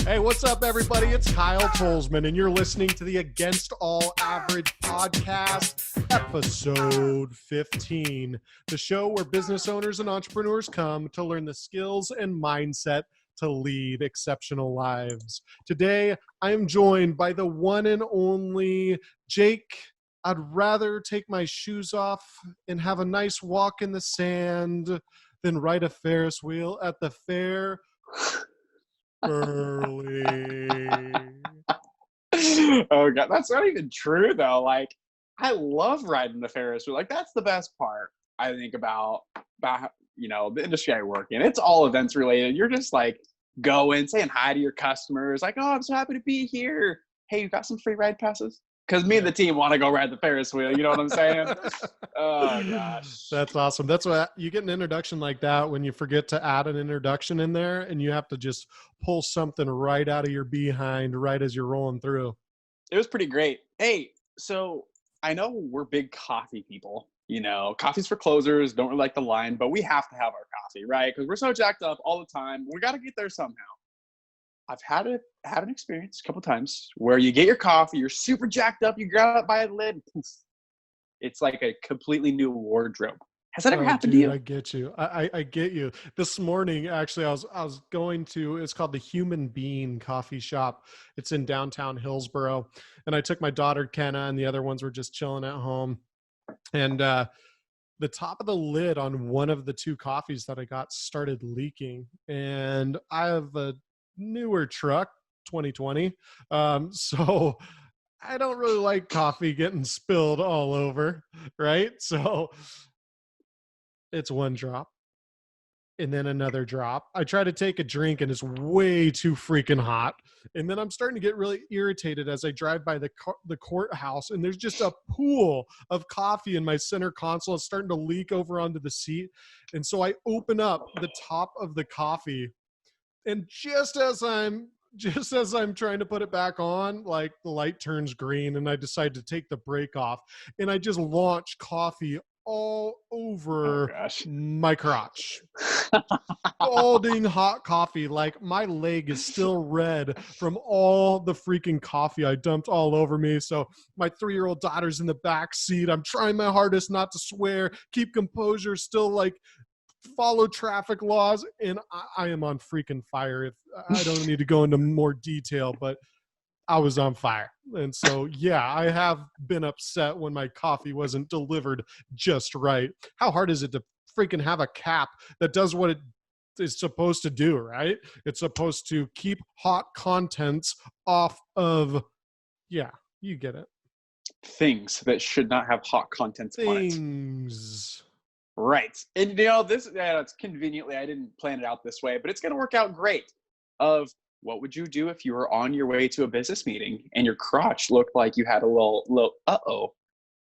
Hey, what's up, everybody? It's Kyle Tolsman, and you're listening to the Against All Average podcast, episode 15, the show where business owners and entrepreneurs come to learn the skills and mindset to lead exceptional lives. Today, I am joined by the one and only Jake. I'd rather take my shoes off and have a nice walk in the sand than ride a Ferris wheel at the fair. Early. Oh god, that's not even true though. Like, I love riding the Ferris wheel. Like, that's the best part I think about the industry I work in. It's all events related. You're just like going, saying hi to your customers, like, oh, I'm so happy to be here. Hey, you got some free ride passes? Because me and the team want to go ride the Ferris wheel. You know what I'm saying? Oh gosh, That's awesome. That's what you get an introduction like that when you forget to add an introduction in there and you have to just pull something right out of your behind right as you're rolling through. it was pretty great. Hey, so I know we're big coffee people. You know, coffee's for closers. Don't really like the line, but we have to have our coffee, right? Because we're so jacked up all the time. We got to get there somehow. I've had an experience a couple times where you get your coffee, you're super jacked up, you grab it by the lid, poof, it's like a completely new wardrobe. Has that ever happened to you? I get you. I get you. This morning, actually, I was going to, it's called the Human Bean Coffee Shop. It's in downtown Hillsboro. And I took my daughter, Kenna, and the other ones were just chilling at home. And the top of the lid on one of the two coffees that I got started leaking. And I have a newer truck, 2020. So I don't really like coffee getting spilled all over, right? So it's one drop and then another drop. I try to take a drink and it's way too freaking hot. And then I'm starting to get really irritated as I drive by the courthouse and there's just a pool of coffee in my center console. It's starting to leak over onto the seat. And so I open up the top of the coffee, and just as I'm trying to put it back on, like the light turns green and I decide to take the brake off and I just launch coffee all over my crotch. Scalding hot coffee. Like my leg is still red from all the freaking coffee I dumped all over me. So my 3-year-old daughter's in the back seat. I'm trying my hardest not to swear, keep composure, still like follow traffic laws, and I am on freaking fire. If I don't need to go into more detail, but I was on fire. And so, yeah, I have been upset when my coffee wasn't delivered just right. How hard is it to freaking have a cap that does what it is supposed to do, right? It's supposed to keep hot contents off of, yeah, you get it. Things that should not have hot contents on it. Things. Right. And it's conveniently, I didn't plan it out this way, but it's going to work out great. What would you do if you were on your way to a business meeting and your crotch looked like you had a little uh-oh?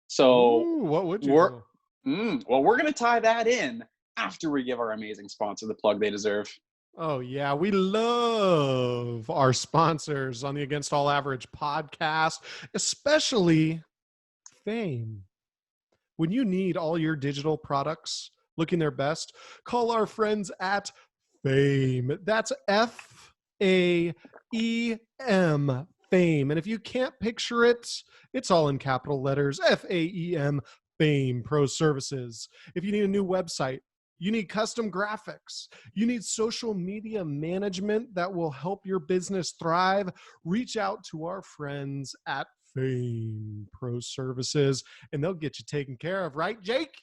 So ooh, what would you do? Well, we're going to tie that in after we give our amazing sponsor the plug they deserve. Oh, yeah. We love our sponsors on the Against All Average podcast, especially Fame. When you need all your digital products looking their best, call our friends at Fame. That's F-A-E-M, Fame. And if you can't picture it, it's all in capital letters, F-A-E-M, Fame Pro Services. If you need a new website, you need custom graphics, you need social media management that will help your business thrive, reach out to our friends at Fame Pro Services, and they'll get you taken care of, right, Jake?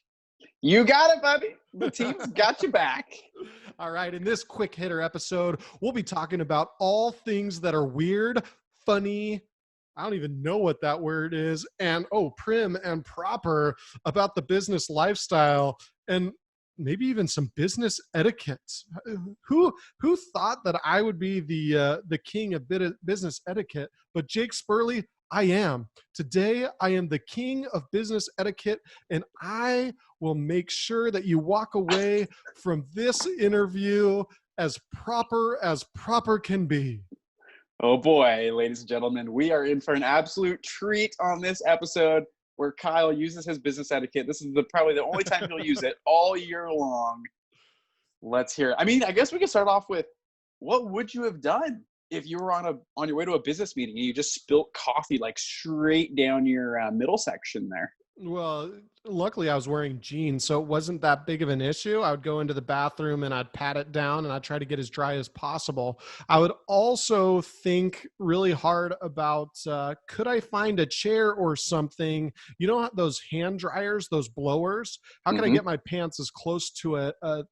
You got it, buddy. The team's got you back. All right, in this quick hitter episode, we'll be talking about all things that are weird, funny, I don't even know what that word is, and prim and proper about the business lifestyle, and maybe even some business etiquette. Who thought that I would be the king of business etiquette? But Jake Spurley, I am. Today, I am the king of business etiquette, and I will make sure that you walk away from this interview as proper can be. Oh boy, ladies and gentlemen, we are in for an absolute treat on this episode where Kyle uses his business etiquette. This is probably the only time he'll use it all year long. Let's hear it. I mean, I guess we can start off with, what would you have done if you were on your way to a business meeting and you just spilt coffee like straight down your middle section there. Well, luckily I was wearing jeans, so it wasn't that big of an issue. I would go into the bathroom and I'd pat it down and I'd try to get as dry as possible. I would also think really hard about could I find a chair or something? You know, those hand dryers, those blowers? How can I Hmm. get my pants as close to a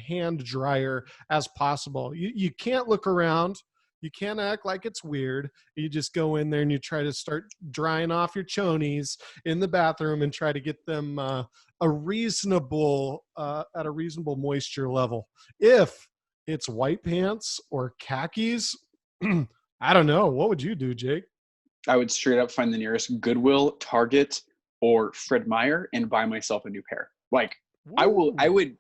hand dryer as possible? You can't look around. You can't act like it's weird. You just go in there and you try to start drying off your chonies in the bathroom and try to get them a reasonable at a reasonable moisture level. If it's white pants or khakis, I don't know. What would you do, Jake? I would straight up find the nearest Goodwill, Target, or Fred Meyer and buy myself a new pair. Like I will, I Woo. would,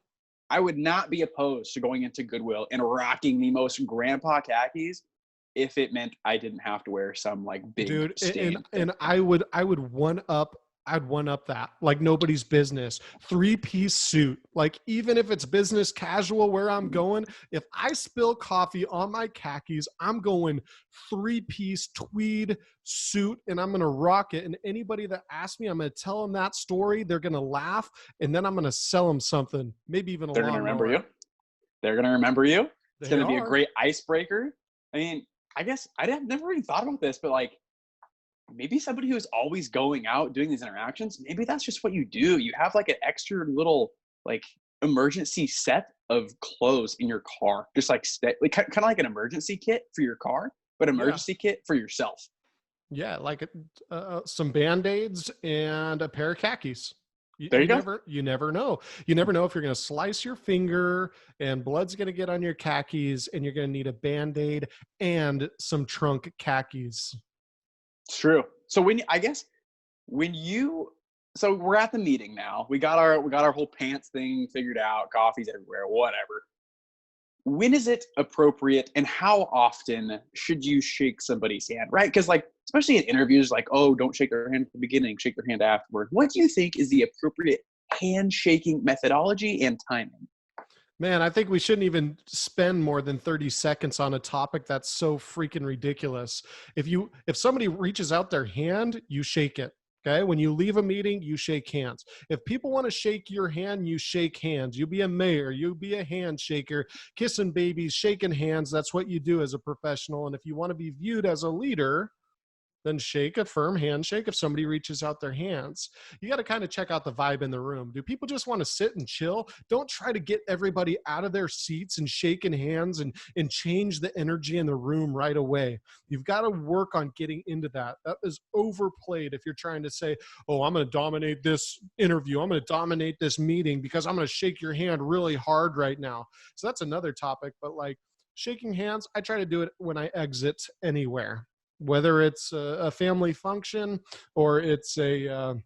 I would not be opposed to going into Goodwill and rocking the most grandpa khakis if it meant I didn't have to wear some like big Dude, and stained thing. and I would I'd one up that like nobody's business. Three-piece suit. Like even if it's business casual where I'm going, if I spill coffee on my khakis, I'm going three-piece tweed suit and I'm going to rock it. And anybody that asks me, I'm going to tell them that story. They're going to laugh and then I'm going to sell them something, maybe even a They're gonna remember lawnmower. you. They're gonna remember you. It's They gonna be a are. great icebreaker. I mean, I guess I've never even thought about this, but like maybe somebody who's always going out doing these interactions, maybe that's just what you do. You have like an extra little like emergency set of clothes in your car, just like kind of like an emergency kit for your car, but Yeah. emergency kit for yourself. Yeah, like some Band-Aids and a pair of khakis. You, There you you go. never you never know. You never know if you're going to slice your finger and blood's going to get on your khakis and you're going to need a Band-Aid and some trunk khakis. It's true. So I guess when you so we're at the meeting now. We got our whole pants thing figured out, coffee's everywhere, whatever. When is it appropriate and how often should you shake somebody's hand, right? Because like especially in interviews, like, oh, don't shake their hand at the beginning, shake their hand afterward. What do you think is the appropriate handshaking methodology and timing? Man, I think we shouldn't even spend more than 30 seconds on a topic that's so freaking ridiculous. If somebody reaches out their hand, you shake it. Okay? When you leave a meeting, you shake hands. If people want to shake your hand, you shake hands. You be a mayor, you be a handshaker, kissing babies, shaking hands. That's what you do as a professional. And if you want to be viewed as a leader, then shake a firm handshake if somebody reaches out their hands. You got to kind of check out the vibe in the room. Do people just want to sit and chill? Don't try to get everybody out of their seats and shaking hands and change the energy in the room right away. You've got to work on getting into that. That is overplayed if you're trying to say, oh, I'm going to dominate this interview. I'm going to dominate this meeting because I'm going to shake your hand really hard right now. So that's another topic. But like shaking hands, I try to do it when I exit anywhere, whether it's a family function or it's an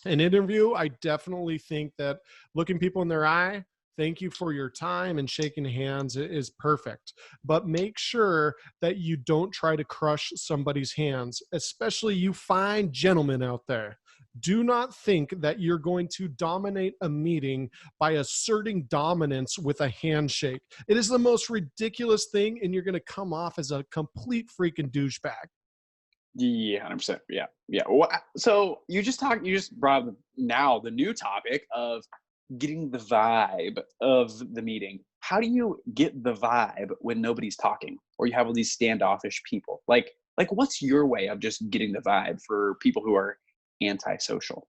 interview. I definitely think that looking people in their eye, thank you for your time, and shaking hands is perfect. But make sure that you don't try to crush somebody's hands, especially you fine gentlemen out there. Do not think that you're going to dominate a meeting by asserting dominance with a handshake. It is the most ridiculous thing, and you're going to come off as a complete freaking douchebag. Yeah, 100%. Yeah, yeah. So you just brought up now the new topic of getting the vibe of the meeting. How do you get the vibe when nobody's talking or you have all these standoffish people? Like what's your way of just getting the vibe for people who are antisocial?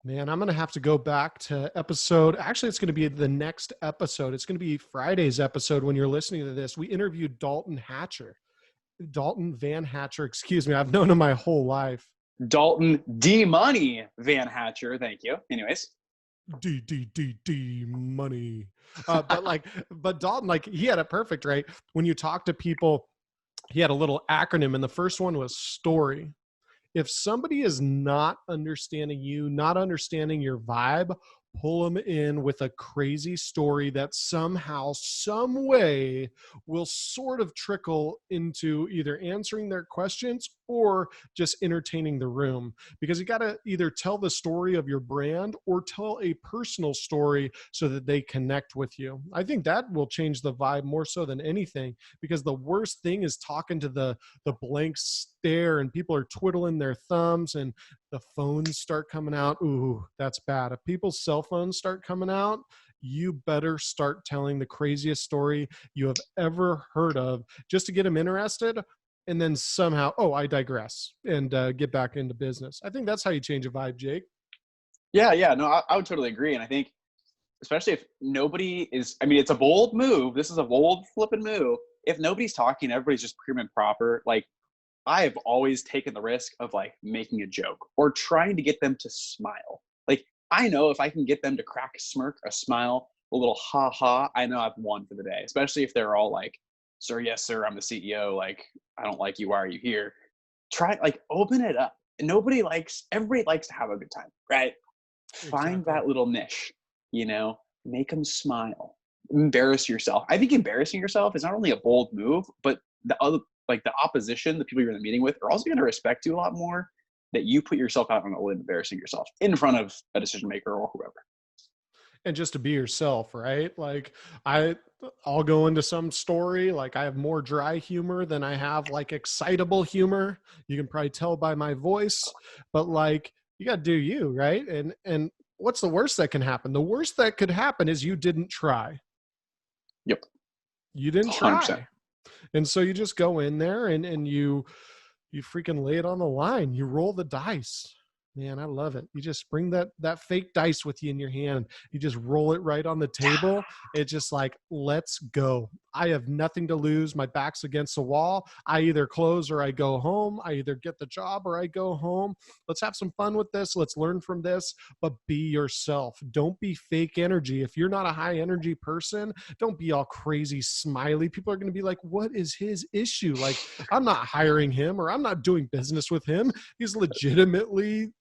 Man, I'm going to have to go back to episode. Actually, it's going to be the next episode. It's going to be Friday's episode when you're listening to this. We interviewed Dalton Van Hatcher. Excuse me. I've known him my whole life. Dalton D Money Van Hatcher, thank you. Anyways. D money. But Dalton, like he had it perfect, right? When you talk to people, he had a little acronym, and the first one was story. If somebody is not understanding you, not understanding your vibe, pull them in with a crazy story that somehow, some way will sort of trickle into either answering their questions or just entertaining the room. Because you got to either tell the story of your brand or tell a personal story so that they connect with you. I think that will change the vibe more so than anything, because the worst thing is talking to the blank stare and people are twiddling their thumbs and the phones start coming out. Ooh, that's bad. If people's cell phones start coming out, you better start telling the craziest story you have ever heard of just to get them interested. And then somehow, oh, I digress, and get back into business. I think that's how you change a vibe, Jake. Yeah, no, I would totally agree. And I think, especially if nobody is, I mean, it's a bold move. This is a bold flipping move. If nobody's talking, everybody's just prim and proper. Like, I have always taken the risk of like making a joke or trying to get them to smile. Like, I know if I can get them to crack a smirk, a smile, a little ha ha, I know I've won for the day. Especially if they're all like, "Sir, yes, sir, I'm the CEO. Like, I don't like you. Why are you here?" Try, like, open it up. Everybody likes to have a good time, right? Find Exactly. that little niche, make them smile, embarrass yourself. I think embarrassing yourself is not only a bold move, but the other, like the opposition, the people you're in the meeting with, are also going to respect you a lot more, that you put yourself out on a limb, embarrassing yourself in front of a decision maker or whoever. And just to be yourself, right? Like I I'll go into some story, like I have more dry humor than I have like excitable humor. You can probably tell by my voice, but like you got to do you, right? And what's the worst that can happen? The worst that could happen is you didn't try. Yep. You didn't 100%. try. And so you just go in there and you freaking lay it on the line. You roll the dice. Man, I love it. You just bring that fake dice with you in your hand. You just roll it right on the table. It's just like, let's go. I have nothing to lose. My back's against the wall. I either close or I go home. I either get the job or I go home. Let's have some fun with this. Let's learn from this, but be yourself. Don't be fake energy. If you're not a high energy person, don't be all crazy smiley. People are going to be like, what is his issue? Like, I'm not hiring him or I'm not doing business with him. He's legitimately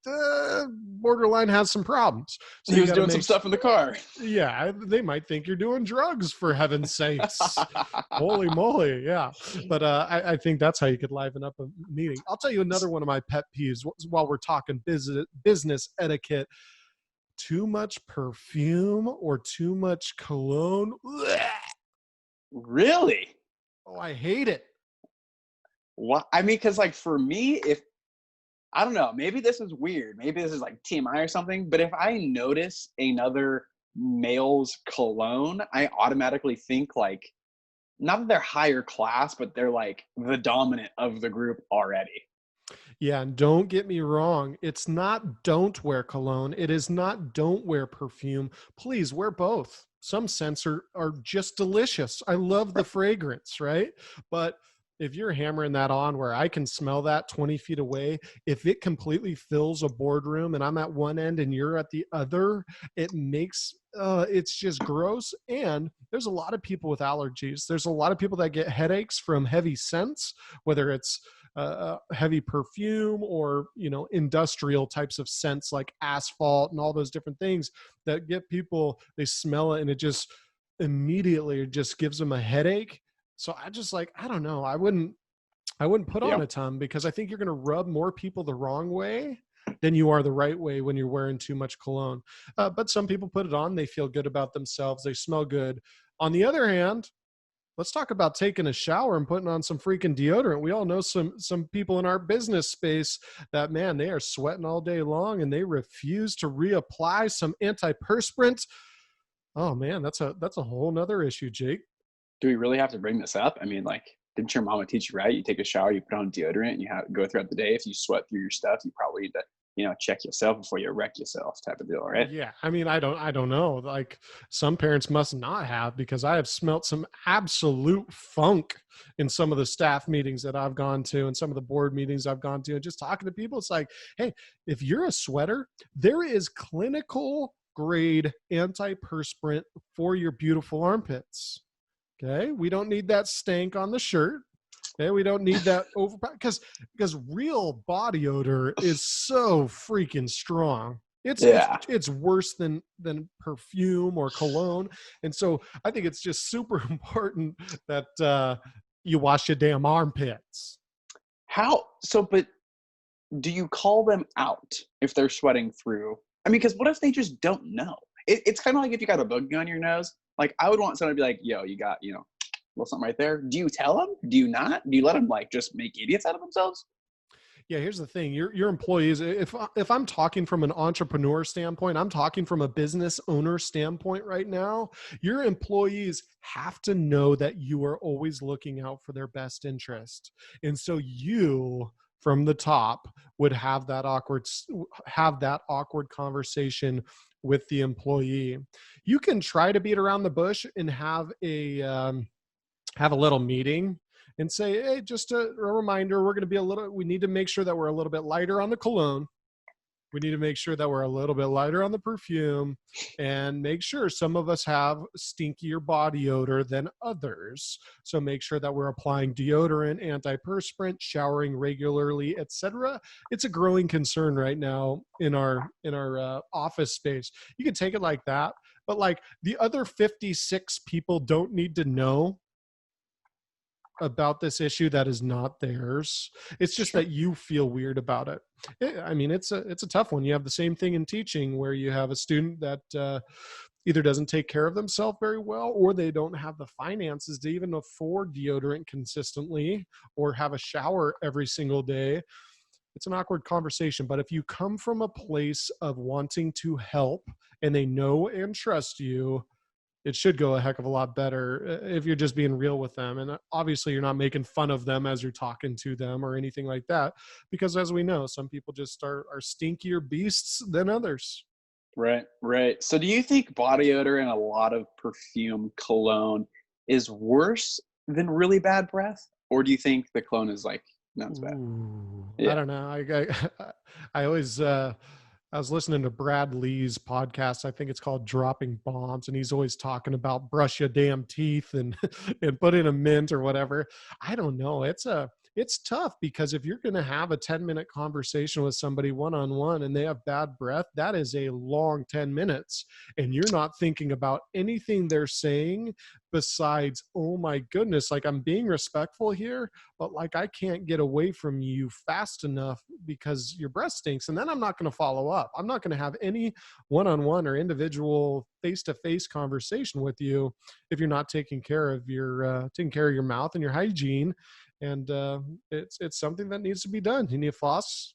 borderline has some problems. So He you was got to doing some make, stuff in the car. yeah, they might think you're doing drugs for heaven's sakes. Holy moly. Yeah. But I think that's how you could liven up a meeting. I'll tell you another one of my pet peeves while we're talking business etiquette. Too much perfume or too much cologne. Blech. Really? Oh, I hate it. What? I mean, because like for me, if I don't know, maybe this is weird. Maybe this is like TMI or something. But if I notice another male's cologne, I automatically think like, not that they're higher class, but they're like the dominant of the group already. Yeah, and don't get me wrong. It's not don't wear cologne. It is not don't wear perfume. Please wear both. Some scents are just delicious. I love the fragrance, right? But if you're hammering that on where I can smell that 20 feet away, if it completely fills a boardroom and I'm at one end and you're at the other, it makes it's just gross. And there's a lot of people with allergies. There's a lot of people that get headaches from heavy scents, whether it's heavy perfume or industrial types of scents like asphalt and all those different things that get people, they smell it and it just immediately just gives them a headache. So I just like, I don't know, I wouldn't put on Yeah. a ton because I think you're going to rub more people the wrong way than you are the right way when you're wearing too much cologne. But some people put it on, they feel good about themselves, they smell good. On the other hand, let's talk about taking a shower and putting on some freaking deodorant. We all know some people in our business space that, man, they are sweating all day long and they refuse to reapply some antiperspirant. Oh man, that's a whole nother issue, Jake. Do we really have to bring this up? I mean, like, didn't your mama teach you right? You take a shower, you put on deodorant, and you have go throughout the day. If you sweat through your stuff, you probably need to, check yourself before you wreck yourself, type of deal, right? Yeah, I mean, I don't know. Like some parents must not have, because I have smelt some absolute funk in some of the staff meetings that I've gone to and some of the board meetings I've gone to, and just talking to people. It's like, hey, if you're a sweater, there is clinical grade antiperspirant for your beautiful armpits. Okay, we don't need that stank on the shirt. Okay, we don't need that over, because real body odor is so freaking strong. Yeah. It's worse than perfume or cologne. And so I think it's just super important that you wash your damn armpits. How so? But do you call them out if they're sweating through? I mean, because what if they just don't know? It's kind of like if you got a boogie on your nose. Like, I would want someone to be like, yo, you got, a little something right there. Do you tell them? Do you not? Do you let them like just make idiots out of themselves? Yeah, here's the thing. Your employees, if I'm talking from an entrepreneur standpoint, I'm talking from a business owner standpoint right now, your employees have to know that you are always looking out for their best interest. And so you from the top would have that awkward conversation with the employee. You can try to beat around the bush and have a little meeting and say, hey, just a reminder, we need to make sure that we're a little bit lighter on the cologne. We need to make sure that we're a little bit lighter on the perfume, and make sure some of us have stinkier body odor than others. So make sure that we're applying deodorant, antiperspirant, showering regularly, etc. It's a growing concern right now in our office space. You can take it like that, but like the other 56 people don't need to know about this issue that is not theirs. It's just Sure. that you feel weird about it. I mean, it's a tough one. You have the same thing in teaching where you have a student that either doesn't take care of themselves very well, or they don't have the finances to even afford deodorant consistently or have a shower every single day. It's an awkward conversation. But if you come from a place of wanting to help and they know and trust you, it should go a heck of a lot better if you're just being real with them. And obviously you're not making fun of them as you're talking to them or anything like that, because as we know, some people just are stinkier beasts than others. Right, right. So do you think body odor and a lot of perfume cologne is worse than really bad breath? Or do you think the cologne is like, not as bad? Ooh, I Yeah. don't know. I always, I was listening to Brad Lee's podcast. I think it's called Dropping Bombs, and he's always talking about brush your damn teeth and and put in a mint or whatever. I don't know. It's tough because if you're going to have a 10-minute conversation with somebody one-on-one and they have bad breath, that is a long 10 minutes, and you're not thinking about anything they're saying besides, oh my goodness, like I'm being respectful here, but like I can't get away from you fast enough because your breath stinks. And then I'm not going to follow up. I'm not going to have any one-on-one or individual face-to-face conversation with you if you're not taking care of your mouth and your hygiene. And it's something that needs to be done. You need a floss.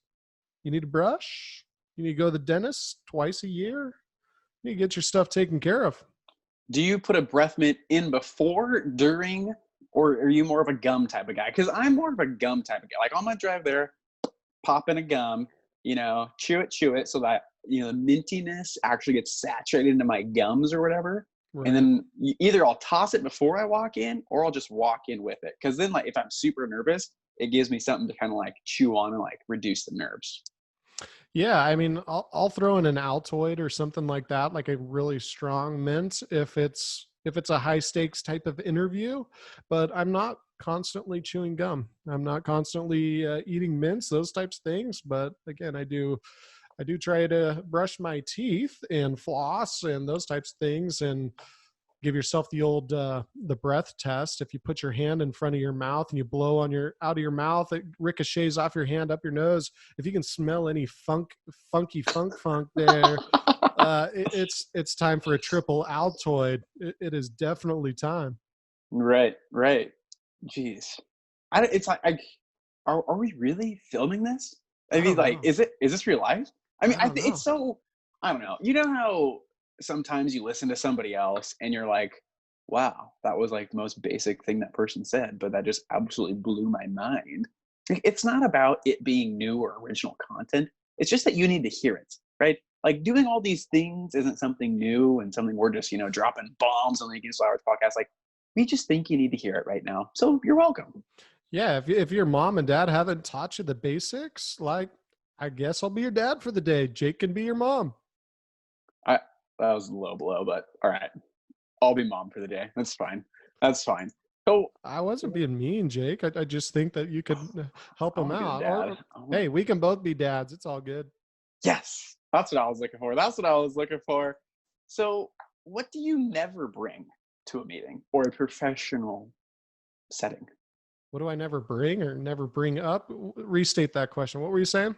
You need a brush. You need to go to the dentist twice a year. You need to get your stuff taken care of. Do you put a breath mint in before, during, or are you more of a gum type of guy? Because I'm more of a gum type of guy. Like on my drive there, pop in a gum, chew it so that, the mintiness actually gets saturated into my gums or whatever. And Right. then either I'll toss it before I walk in or I'll just walk in with it. Because then, like, if I'm super nervous, it gives me something to kind of like chew on and like reduce the nerves. Yeah, I mean, I'll throw in an Altoid or something like that, like a really strong mint if it's a high stakes type of interview. But I'm not constantly chewing gum. I'm not constantly eating mints, those types of things. But again, I do try to brush my teeth and floss and those types of things, and give yourself the breath test. If you put your hand in front of your mouth and you blow on your out of your mouth, it ricochets off your hand up your nose. If you can smell any funk there, it's time for a triple Altoid. It is definitely time. Right, right. Jeez. It's like, are we really filming this? I I mean, don't like, know. is this real life? I mean, I don't it's know. so, I don't know. You know how sometimes you listen to somebody else and you're like, wow, that was like the most basic thing that person said, but that just absolutely blew my mind. It's not about it being new or original content. It's just that you need to hear it, right? Like doing all these things isn't something new and something we're just, dropping bombs on the Against Flowers podcast. Like, we just think you need to hear it right now. So you're welcome. Yeah, if your mom and dad haven't taught you the basics, like I guess I'll be your dad for the day. Jake can be your mom. I That was a low blow, but all right. I'll be mom for the day. That's fine. That's fine. So I wasn't being mean, Jake. I just think that you could help I him want to be the out. dad. Or hey, we can both be dads. It's all good. Yes. That's what I was looking for. That's what I was looking for. So, what do you never bring to a meeting or a professional setting? What do I never bring or never bring up? Restate that question. What were you saying?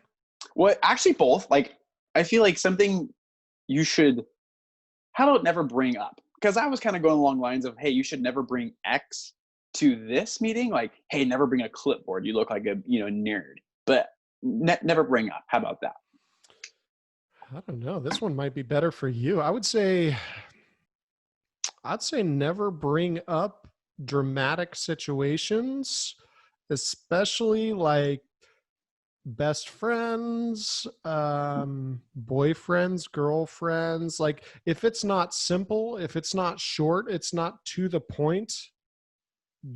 What actually both. Like, I feel like something you should, how about never bring up? Because I was kind of going along lines of, hey, you should never bring X to this meeting. Like, hey, never bring a clipboard. You look like a nerd. But never bring up. How about that? I don't know. This one might be better for you. I'd say never bring up dramatic situations, especially like best friends, boyfriends, girlfriends. Like if it's not simple, if it's not short, it's not to the point,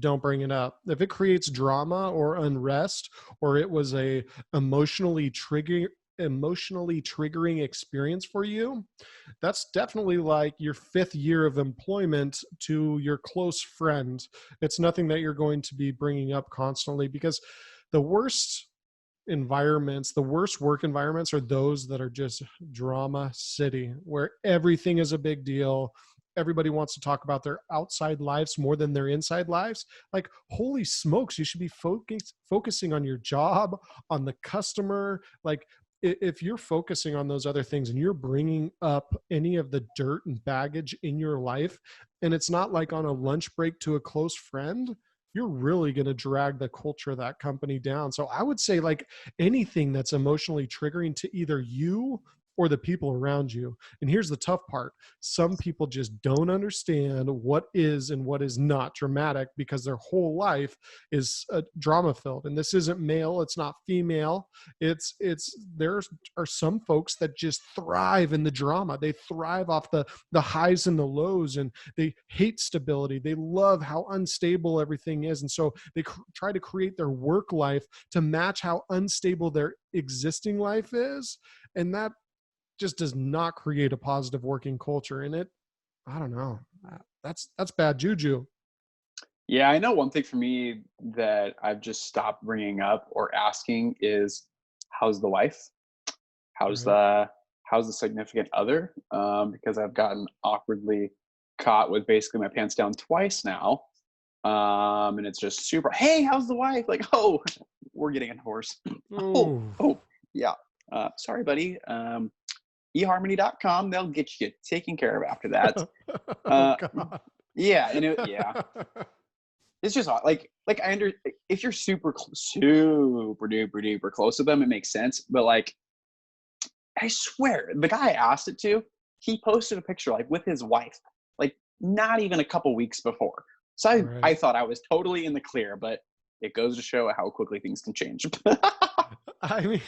don't bring it up. If it creates drama or unrest, or it was a emotionally triggering experience for you, that's definitely like your fifth year of employment to your close friend. It's nothing that you're going to be bringing up constantly, because the worst environments, the worst work environments are those that are just drama city, where everything is a big deal. Everybody wants to talk about their outside lives more than their inside lives. Like, holy smokes, you should be focusing on your job, on the customer. Like, if you're focusing on those other things and you're bringing up any of the dirt and baggage in your life, and it's not like on a lunch break to a close friend, you're really going to drag the culture of that company down. So I would say like anything that's emotionally triggering to either you or the people around you. And here's the tough part. Some people just don't understand what is and what is not dramatic, because their whole life is drama filled. And this isn't male, it's not female. There are some folks that just thrive in the drama. They thrive off the highs and the lows, and they hate stability. They love how unstable everything is. And so they try to create their work life to match how unstable their existing life is. And that just does not create a positive working culture. And I don't know, that's bad juju. Yeah, I know one thing for me that I've just stopped bringing up or asking is, how's the wife? How's Right. the how's the significant other? Because I've gotten awkwardly caught with basically my pants down twice now. And it's just super, hey, how's the wife? Like, oh, we're getting a divorce. Oh, Oh. oh, yeah. Sorry, buddy. eharmony.com, they'll get you taken care of after that. Oh Uh, God. yeah, yeah. It's just like if you're super duper duper close to them, it makes sense. But like, I swear, the guy I asked it to, he posted a picture like with his wife, like not even a couple weeks before. So I Right. thought I was totally in the clear, but it goes to show how quickly things can change. I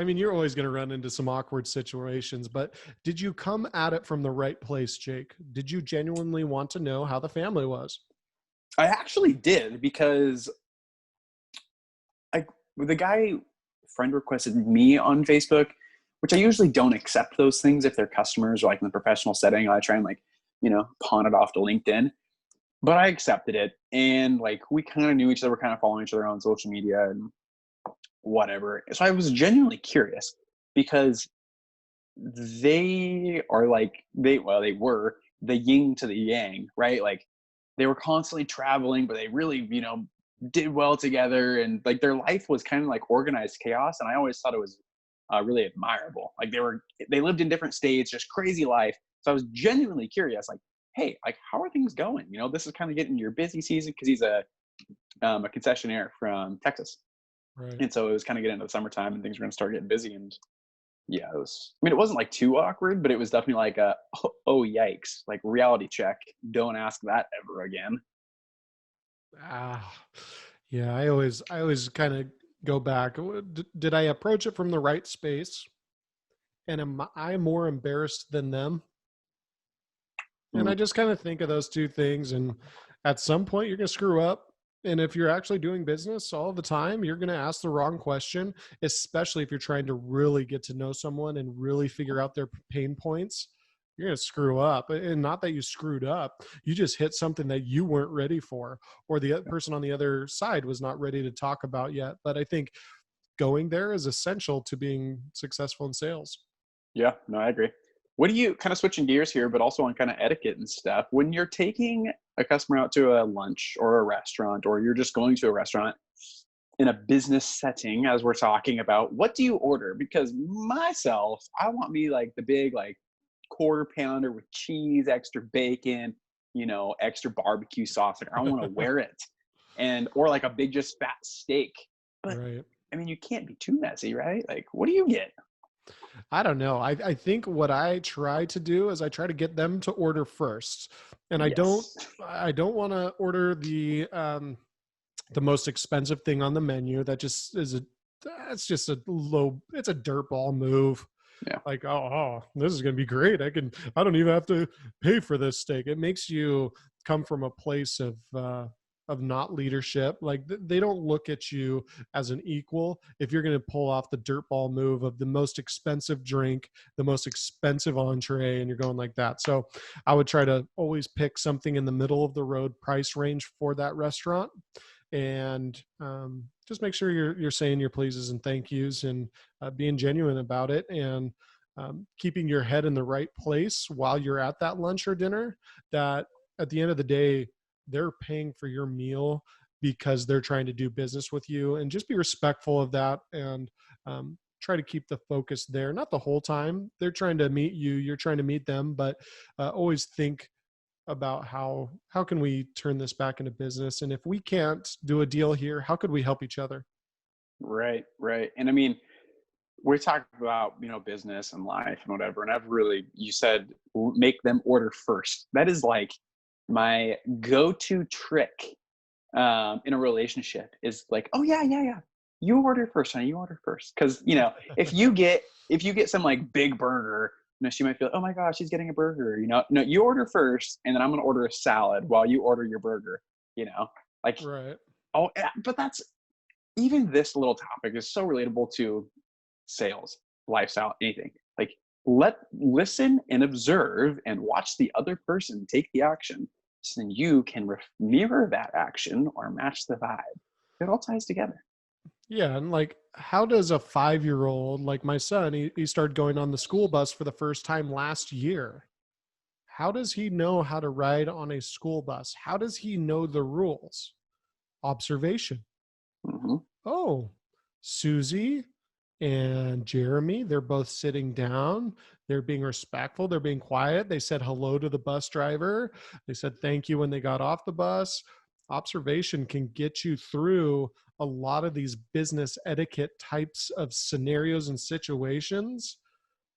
mean, you're always going to run into some awkward situations, but did you come at it from the right place, Jake? Did you genuinely want to know how the family was? I actually did, because I the guy friend requested me on Facebook, which I usually don't accept those things if they're customers or like in the professional setting. I try and like, pawn it off to LinkedIn. But I accepted it, and like we kind of knew each other, we're kind of following each other on social media and whatever. So I was genuinely curious, because they are like they were the yin to the yang, right? Like they were constantly traveling, but they really, did well together, and like their life was kind of like organized chaos. And I always thought it was really admirable. Like they lived in different states, just crazy life. So I was genuinely curious, like, hey, like how are things going? This is kind of getting your busy season, because he's a concessionaire from Texas, Right. and so it was kind of getting into the summertime, and things were going to start getting busy. And yeah, it was. I mean, it wasn't like too awkward, but it was definitely like oh yikes, like reality check. Don't ask that ever again. Ah, yeah. I always kind of go back. Did I approach it from the right space? And am I more embarrassed than them? And Mm. I just kind of think of those two things. And at some point, you're going to screw up. And if you're actually doing business all the time, you're going to ask the wrong question, especially if you're trying to really get to know someone and really figure out their pain points. You're going to screw up. And not that you screwed up, you just hit something that you weren't ready for, or the person on the other side was not ready to talk about yet. But I think going there is essential to being successful in sales. Yeah, no, I agree. What do you kind of switching gears here, but also on kind of etiquette and stuff? When you're taking a customer out to a lunch or a restaurant, or you're just going to a restaurant in a business setting, as we're talking about, what do you order? Because myself, I want me like the big, like quarter pounder with cheese, extra bacon, extra barbecue sauce. Like I want to wear it. And, or like a big, just fat steak. But Right. I mean, you can't be too messy, right? Like, what do you get? I don't know. I think what I try to do is I try to get them to order first. And Yes. I don't want to order the most expensive thing on the menu. That just is a that's just a low, it's a dirtball move. Yeah. Like, this is gonna be great. I don't even have to pay for this steak. It makes you come from a place of not leadership. Like they don't look at you as an equal if you're gonna pull off the dirtball move of the most expensive drink, the most expensive entree, and you're going like that. So I would try to always pick something in the middle of the road price range for that restaurant, and just make sure you're saying your pleases and thank yous, and being genuine about it, and keeping your head in the right place while you're at that lunch or dinner. That at the end of the day, they're paying for your meal because they're trying to do business with you, and just be respectful of that, and try to keep the focus there. Not the whole time they're trying to meet you, you're trying to meet them, but always think about how can we turn this back into business, and if we can't do a deal here, how could we help each other? Right, right. And I mean, we're talking about, business and life and whatever. And I've really, you said, make them order first. That is like my go-to trick in a relationship is like, oh yeah, yeah, yeah. You order first, honey. You order first. Cause if you get some like big burger, she might feel, oh my gosh, she's getting a burger. No, you order first, and then I'm gonna order a salad while you order your burger. You know, like, Right. oh, yeah, but that's even this little topic is so relatable to sales, lifestyle, anything. Like, listen and observe and watch the other person take the action, so then you can mirror that action or match the vibe. It all ties together. Yeah, and like, how does a 5-year old, like my son, he started going on the school bus for the first time last year. How does he know how to ride on a school bus? How does he know the rules? Observation. Hmm. Oh, Susie and Jeremy, they're both sitting down. They're being respectful. They're being quiet. They said hello to the bus driver. They said thank you when they got off the bus. Observation can get you through a lot of these business etiquette types of scenarios and situations.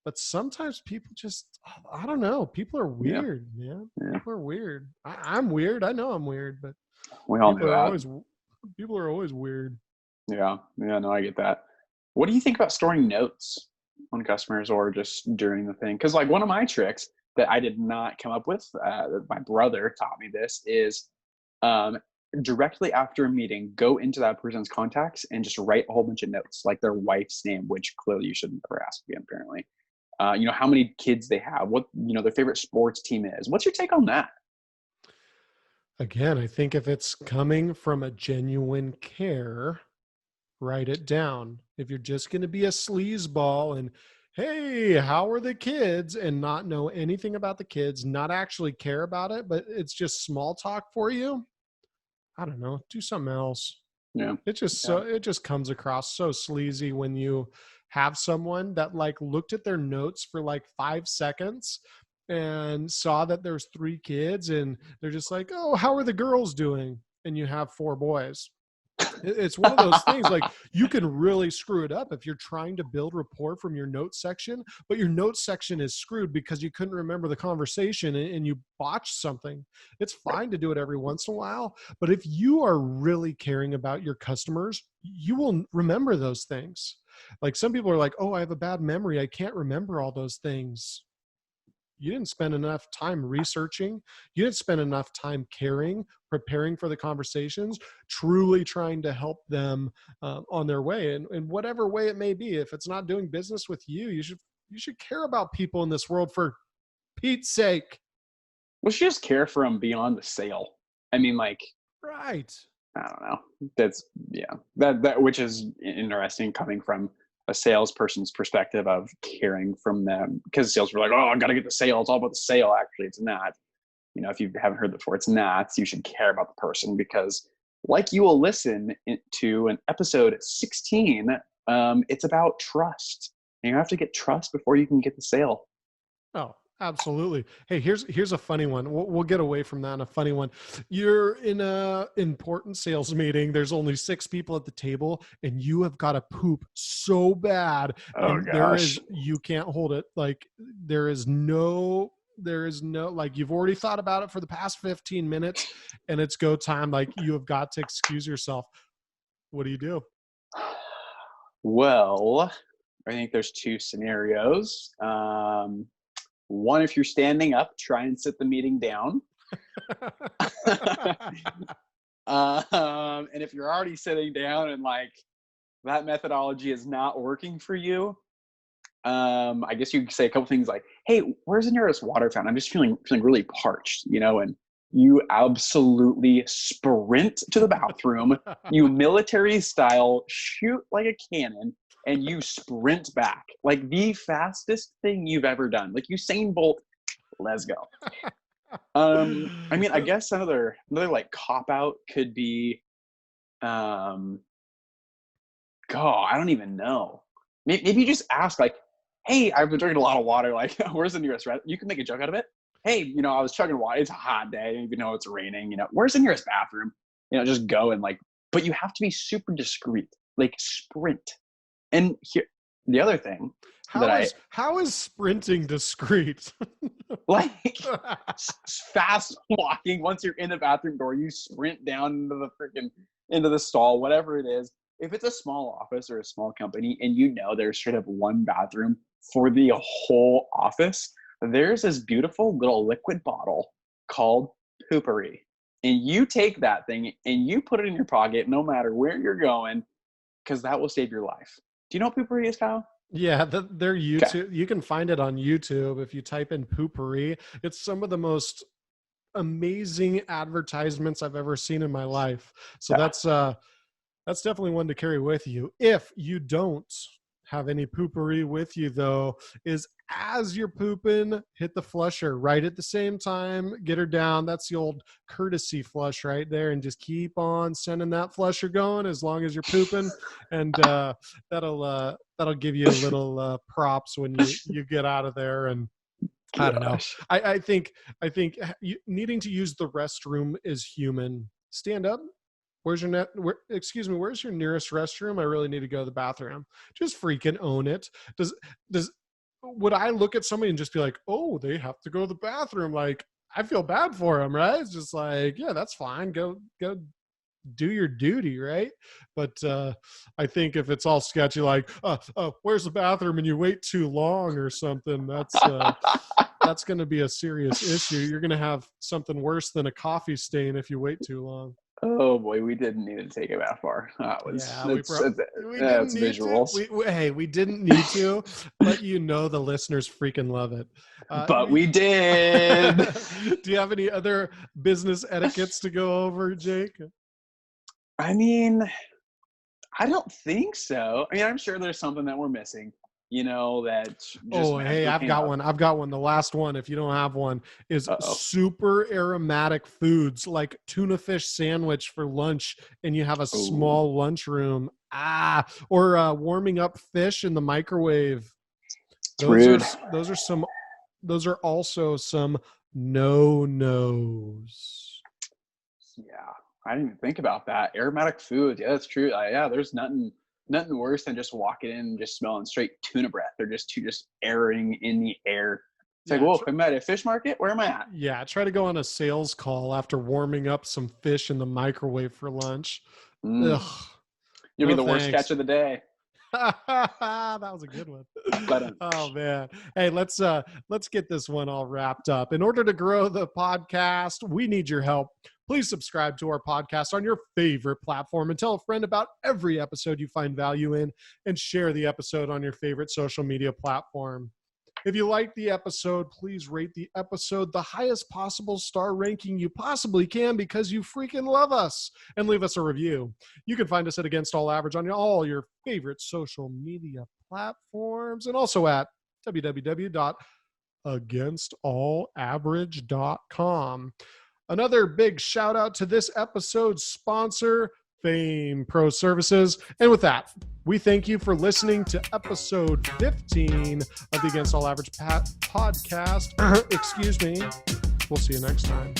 But sometimes people just, I don't know. People are Yeah, weird, man. yeah. People are weird. I'm weird. I know I'm weird, but We all people knew are that. always people are always weird. Yeah, yeah. No, I get that. What do you think about storing notes on customers or just during the thing? Because like one of my tricks that I did not come up with, my brother taught me this is um, directly after a meeting, go into that person's contacts and just write a whole bunch of notes, like their wife's name, which clearly you should never ask again, apparently. How many kids they have, what their favorite sports team is. What's your take on that? Again, I think if it's coming from a genuine care, write it down. If you're just going to be a sleazeball and, hey, how are the kids, and not know anything about the kids, not actually care about it, but it's just small talk for you, I don't know, do something else. Yeah, yeah, It just comes across so sleazy when you have someone that like looked at their notes for like 5 seconds and saw that there's 3 kids, and they're just like, oh, how are the girls doing, and you have 4 boys. It's one of those things, like, you can really screw it up if you're trying to build rapport from your notes section, but your notes section is screwed because you couldn't remember the conversation and you botched something. It's right. fine to do it every once in a while, but if you are really caring about your customers, you will remember those things. Like, some people are like, oh, I have a bad memory, I can't remember all those things. You didn't spend enough time researching. You didn't spend enough time caring, preparing for the conversations, truly trying to help them on their way, and in whatever way it may be. If it's not doing business with you, you should care about people in this world, for Pete's sake. Well, she just care for them beyond the sale. I mean, like, Right. I don't know. That's, yeah. That which is interesting coming from a salesperson's perspective of caring from them, because sales are like, oh, I got to get the sale. It's all about the sale. Actually, it's not. If you haven't heard before, it's not. You should care about the person, because like you will listen to an episode 16, it's about trust. And you have to get trust before you can get the sale. Oh, absolutely. Hey, here's a funny one. We'll get away from that. A funny one. You're in a important sales meeting. There's only 6 people at the table, and you have got to poop so bad, Oh and gosh. you can't hold it. Like there is no, like you've already thought about it for the past 15 minutes, and it's go time. Like you have got to excuse yourself. What do you do? Well, I think there's 2 scenarios. One, if you're standing up, try and sit the meeting down. And if you're already sitting down and like that methodology is not working for you, I guess you could say a couple things like, "Hey, where's the nearest water fountain? I'm just feeling really parched," and you absolutely sprint to the bathroom. You military style shoot like a cannon, and you sprint back like the fastest thing you've ever done. Like Usain Bolt, let's go. I mean, I guess another like cop out could be, God, I don't even know. Maybe you just ask like, "Hey, I've been drinking a lot of water. Like, where's the nearest restaurant?" You can make a joke out of it. "Hey, I was chugging water. It's a hot day. Even though it's raining. Where's the nearest bathroom?" Just go and like. But you have to be super discreet. Like sprint. And here, the other thing How is sprinting discreet? like fast walking. Once you're in the bathroom door, you sprint down into the stall, whatever it is. If it's a small office or a small company, and there's straight up one bathroom for the whole office, there's this beautiful little liquid bottle called Poopery. And you take that thing and you put it in your pocket no matter where you're going, because that will save your life. Do you know what Poopery is, Kyle? Yeah, they're Okay. YouTube. You can find it on YouTube if you type in poopery. It's some of the most amazing advertisements I've ever seen in my life. So Yeah. that's definitely one to carry with you. If you don't have any poopery with you, though, is as you're pooping, hit the flusher right at the same time, get her down. That's the old courtesy flush right there, and just keep on sending that flusher going as long as you're pooping, and that'll give you a little props when you get out of there. And I don't know. Gosh. I think needing to use the restroom is human. Stand up. Excuse me, where's your nearest restroom? I really need to go to the bathroom. Just freaking own it. Does would I look at somebody and just be like, "Oh, they have to go to the bathroom." Like, I feel bad for them, right? It's just like, yeah, that's fine. Go do your duty, right? But I think if it's all sketchy, like, where's the bathroom, and you wait too long or something, that's going to be a serious issue. You're going to have something worse than a coffee stain if you wait too long. Oh boy, we didn't need to take it that far. That was Yeah, we didn't that's need to. visuals, Hey, we didn't need to, but the listeners freaking love it. but we did. Do you have any other business etiquettes to go over, Jake? I mean, I don't think so. I mean, I'm sure there's something that we're missing. That just Oh, hey, magically I've came got up. one. I've got one. The last one, if you don't have one, is Uh-oh. super aromatic foods, like tuna fish sandwich for lunch, and you have a Oh, small lunchroom. Or warming up fish in the microwave. it's Those are rude. those are some. Those are also some no-nos. Yeah, I didn't even think about that. Aromatic foods. Yeah, that's true. Yeah, there's nothing worse than just walking in and just smelling straight tuna breath. They're just airing in the air. It's like, Yeah, whoa, I'm at a fish market. Where am I at? yeah. Try to go on a sales call after warming up some fish in the microwave for lunch. Mm, Ugh, you'll be no the worst catch thanks. of the day. That was a good one. But Oh man. Hey, let's get this one all wrapped up. In order to grow the podcast, we need your help. Please subscribe to our podcast on your favorite platform and tell a friend about every episode you find value in, and share the episode on your favorite social media platform. If you like the episode, please rate the episode the highest possible star ranking you possibly can, because you freaking love us, and leave us a review. You can find us at Against All Average on all your favorite social media platforms, and also at www.againstallaverage.com. Another big shout out to this episode's sponsor, Fame Pro Services. And with that, we thank you for listening to episode 15 of the Against All Average podcast. Excuse me. We'll see you next time.